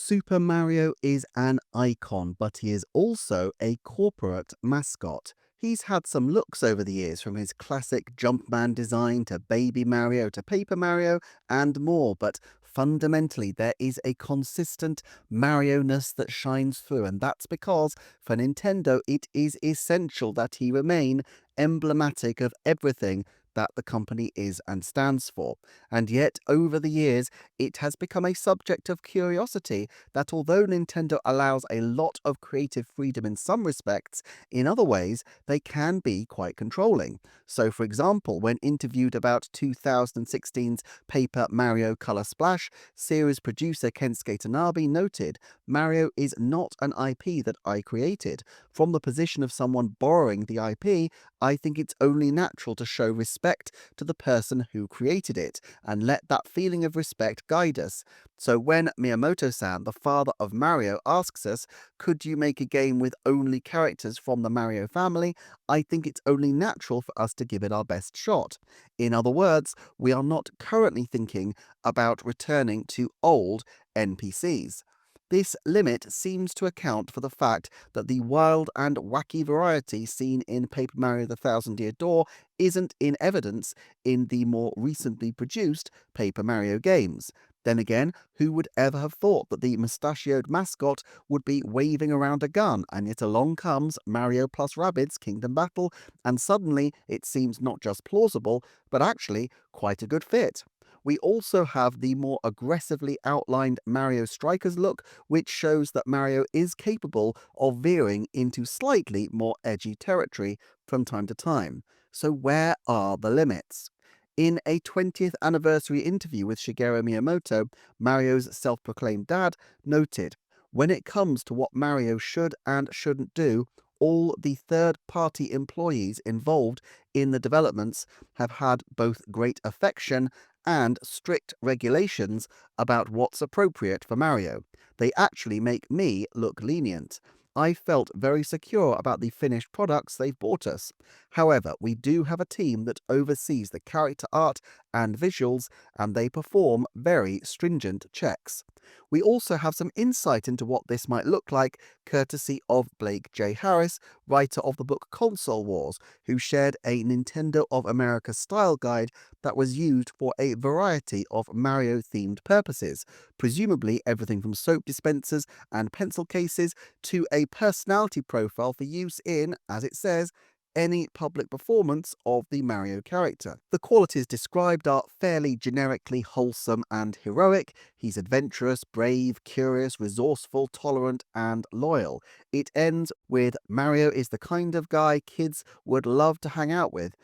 Super Mario is an icon, but he is also a corporate mascot. He's had some looks over the years, from his classic Jumpman design to Baby Mario to Paper Mario and more, but fundamentally there is a consistent Mario-ness that shines through, and that's because for Nintendo it is essential that he remain emblematic of everything that the company is and stands for. And yet, over the years, it has become a subject of curiosity that although Nintendo allows a lot of creative freedom in some respects, in other ways, they can be quite controlling. So, for example, when interviewed about 2016's Paper Mario Color Splash, series producer Kensuke Tanabe noted, "Mario is not an IP that I created. From the position of someone borrowing the IP, I think it's only natural to show respect to the person who created it and let that feeling of respect guide us. So when Miyamoto-san, the father of Mario, asks us, could you make a game with only characters from the Mario family? I think it's only natural for us to give it our best shot. In other words, we are not currently thinking about returning to old NPCs. This limit seems to account for the fact that the wild and wacky variety seen in Paper Mario The Thousand Year Door isn't in evidence in the more recently produced Paper Mario games. Then again, who would ever have thought that the mustachioed mascot would be waving around a gun, and yet along comes Mario plus Rabbids Kingdom Battle, and suddenly it seems not just plausible, but actually quite a good fit. We also have the more aggressively outlined Mario Strikers look, which shows that Mario is capable of veering into slightly more edgy territory from time to time. So where are the limits? In a 20th anniversary interview with Shigeru Miyamoto, Mario's self-proclaimed dad noted, "When it comes to what Mario should and shouldn't do, all the third-party employees involved in the developments have had both great affection and strict regulations about what's appropriate for Mario. They actually make me look lenient. I felt very secure about the finished products they've bought us. However, we do have a team that oversees the character art and visuals, and they perform very stringent checks. We also have some insight into what this might look like, courtesy of Blake J. Harris, writer of the book Console Wars, who shared a Nintendo of America style guide that was used for a variety of Mario-themed purposes, presumably everything from soap dispensers and pencil cases to a personality profile for use in, as it says, any public performance of the Mario character. The qualities described are fairly generically wholesome and heroic. He's adventurous, brave, curious, resourceful, tolerant, and loyal. It ends with Mario is the kind of guy kids would love to hang out with,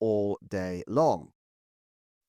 all day long.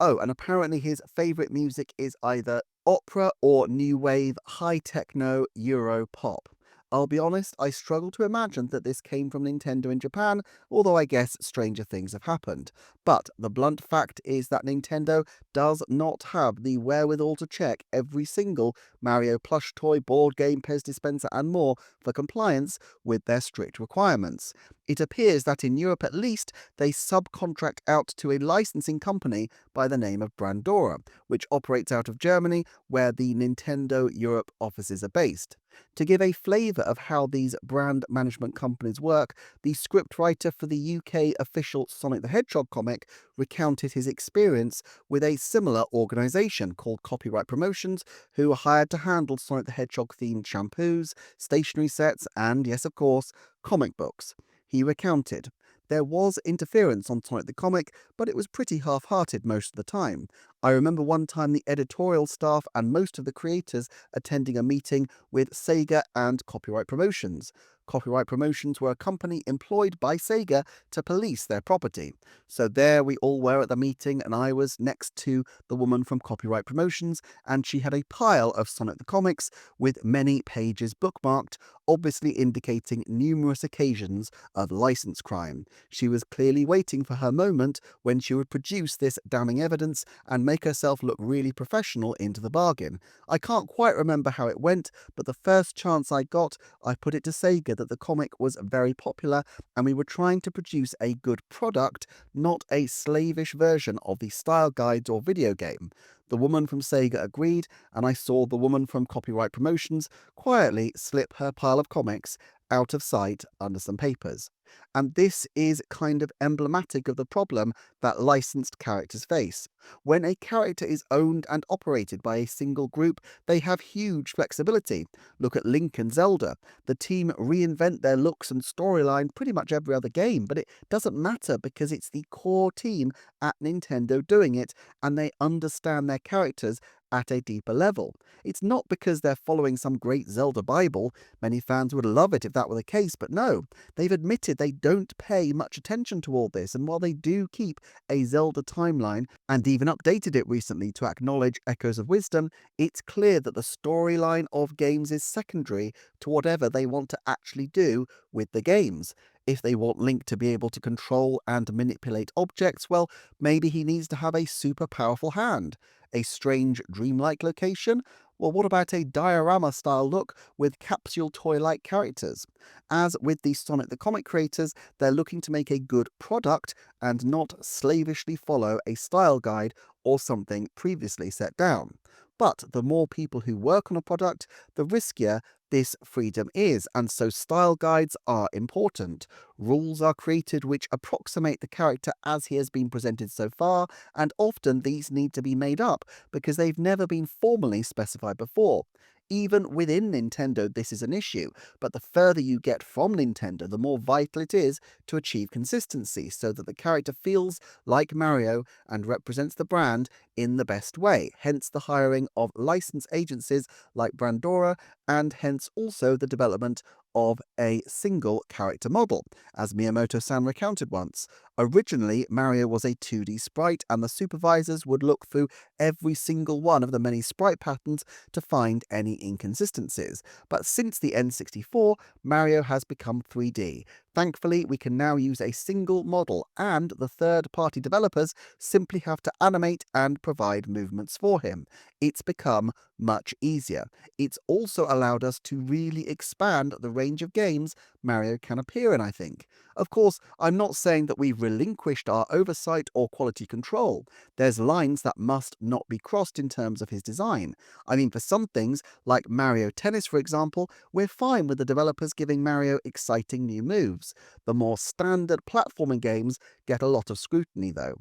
Oh, and apparently his favourite music is either opera or new wave, high techno, Euro pop. I'll be honest, I struggle to imagine that this came from Nintendo in Japan, although I guess stranger things have happened. But the blunt fact is that Nintendo does not have the wherewithal to check every single Mario plush toy, board game, Pez dispenser, and more for compliance with their strict requirements. It appears that in Europe at least, they subcontract out to a licensing company by the name of Brandora, which operates out of Germany, where the Nintendo Europe offices are based. To give a flavour of how these brand management companies work, the scriptwriter for the UK official Sonic the Hedgehog comic recounted his experience with a similar organisation called Copyright Promotions, who were hired to handle Sonic the Hedgehog themed shampoos, stationery sets, and, yes, of course, comic books. He recounted, "There was interference on Sonic the Comic, but it was pretty half-hearted most of the time. I remember one time the editorial staff and most of the creators attending a meeting with Sega and Copyright Promotions. Copyright Promotions were a company employed by Sega to police their property. So there we all were at the meeting, and I was next to the woman from Copyright Promotions, and she had a pile of Sonic the Comics with many pages bookmarked, obviously indicating numerous occasions of license crime. She was clearly waiting for her moment when she would produce this damning evidence and make make herself look really professional into the bargain. I can't quite remember how it went, but the first chance I got, I put it to Sega that the comic was very popular and we were trying to produce a good product, not a slavish version of the style guides or video game. The woman from Sega agreed, and I saw the woman from Copyright Promotions quietly slip her pile of comics out of sight under some papers. And this is kind of emblematic of the problem that licensed characters face. When a character is owned and operated by a single group, they have huge flexibility. Look at Link and Zelda. The team reinvent their looks and storyline pretty much every other game, but it doesn't matter because it's the core team at Nintendo doing it, and they understand their characters at a deeper level. It's not because they're following some great Zelda Bible. Many fans would love it if that were the case, but no, they've admitted they don't pay much attention to all this, and while they do keep a Zelda timeline and even updated it recently to acknowledge echoes of wisdom, it's clear that the storyline of games is secondary to whatever they want to actually do with the games. If they want Link to be able to control and manipulate objects, well, maybe he needs to have a super powerful hand. A strange dreamlike location? Well, what about a diorama-style look with capsule toy-like characters? As with the Sonic the Comic creators, they're looking to make a good product and not slavishly follow a style guide or something previously set down. But the more people who work on a product, the riskier this freedom is, and so style guides are important. Rules are created which approximate the character as he has been presented so far, and often these need to be made up because they've never been formally specified before. Even within Nintendo, this is an issue, but the further you get from Nintendo, the more vital it is to achieve consistency so that the character feels like Mario and represents the brand in the best way. Hence the hiring of license agencies like Brandora, and hence also the development of a single character model, as Miyamoto-san recounted once. Originally, Mario was a 2D sprite, and the supervisors would look through every single one of the many sprite patterns to find any inconsistencies. But since the N64, Mario has become 3D. Thankfully, we can now use a single model, and the third-party developers simply have to animate and provide movements for him. It's become much easier. It's also allowed us to really expand the range of games Mario can appear in, I think. Of course, I'm not saying that we've relinquished our oversight or quality control. There's lines that must not be crossed in terms of his design. I mean, for some things, like Mario Tennis, for example, we're fine with the developers giving Mario exciting new moves. The more standard platforming games get a lot of scrutiny, though.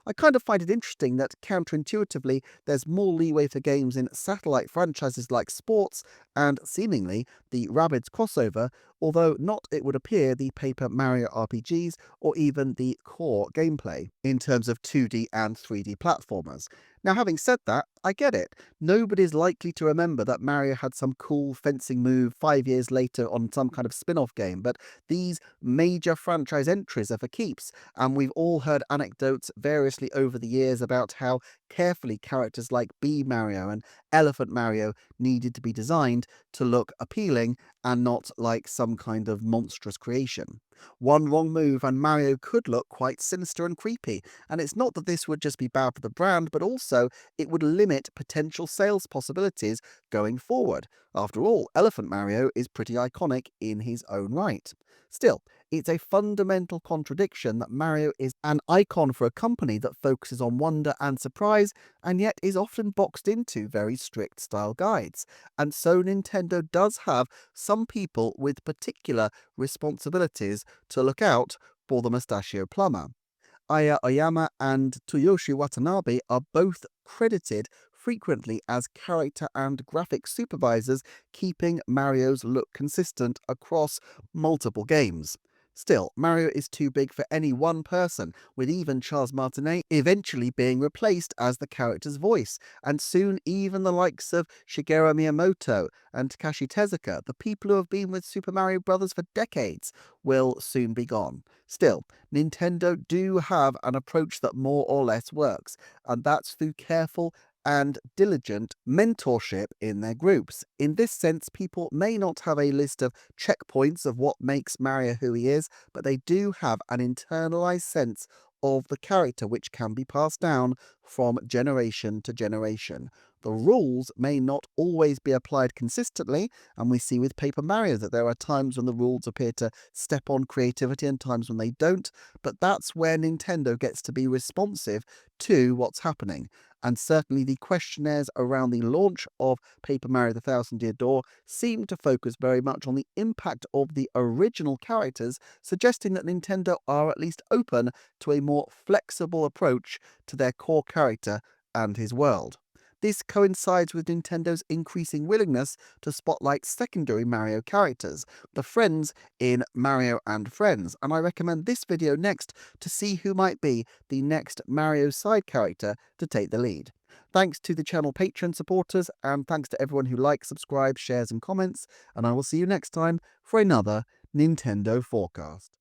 I kind of find it interesting that counterintuitively there's more leeway for games in satellite franchises like sports and, seemingly, the Rabbids crossover, although not, it would appear, the Paper Mario RPGs or even the core gameplay in terms of 2D and 3D platformers. Now, having said that, I get it. Nobody's likely to remember that Mario had some cool fencing move 5 years later on some kind of spin-off game, but these major franchise entries are for keeps, and we've all heard anecdotes variously over the years about how carefully characters like Bee Mario and Elephant Mario needed to be designed to look appealing and not like some kind of monstrous creation. One wrong move and Mario could look quite sinister and creepy, and it's not that this would just be bad for the brand, but also it would limit potential sales possibilities going forward. After all, Elephant Mario is pretty iconic in his own right. Still, it's a fundamental contradiction that Mario is an icon for a company that focuses on wonder and surprise, and yet is often boxed into very strict style guides. And so Nintendo does have some people with particular responsibilities to look out for the mustachio plumber. Aya Oyama and Toyoshi Watanabe are both credited frequently as character and graphic supervisors, keeping Mario's look consistent across multiple games. Still, Mario is too big for any one person, with even Charles Martinet eventually being replaced as the character's voice, and soon even the likes of Shigeru Miyamoto and Takashi Tezuka, the people who have been with Super Mario Bros. For decades, will soon be gone. Still, Nintendo do have an approach that more or less works, and that's through careful and diligent mentorship in their groups. In this sense, people may not have a list of checkpoints of what makes Mario who he is, but they do have an internalized sense of the character, which can be passed down from generation to generation. The rules may not always be applied consistently, and we see with Paper Mario that there are times when the rules appear to step on creativity and times when they don't, but that's where Nintendo gets to be responsive to what's happening. And certainly the questionnaires around the launch of Paper Mario The Thousand Year Door seem to focus very much on the impact of the original characters, suggesting that Nintendo are at least open to a more flexible approach to their core character and his world. This coincides with Nintendo's increasing willingness to spotlight secondary Mario characters, the friends in Mario and Friends, and I recommend this video next to see who might be the next Mario side character to take the lead. Thanks to the channel Patreon supporters, and thanks to everyone who likes, subscribes, shares and comments, and I will see you next time for another Nintendo Forecast.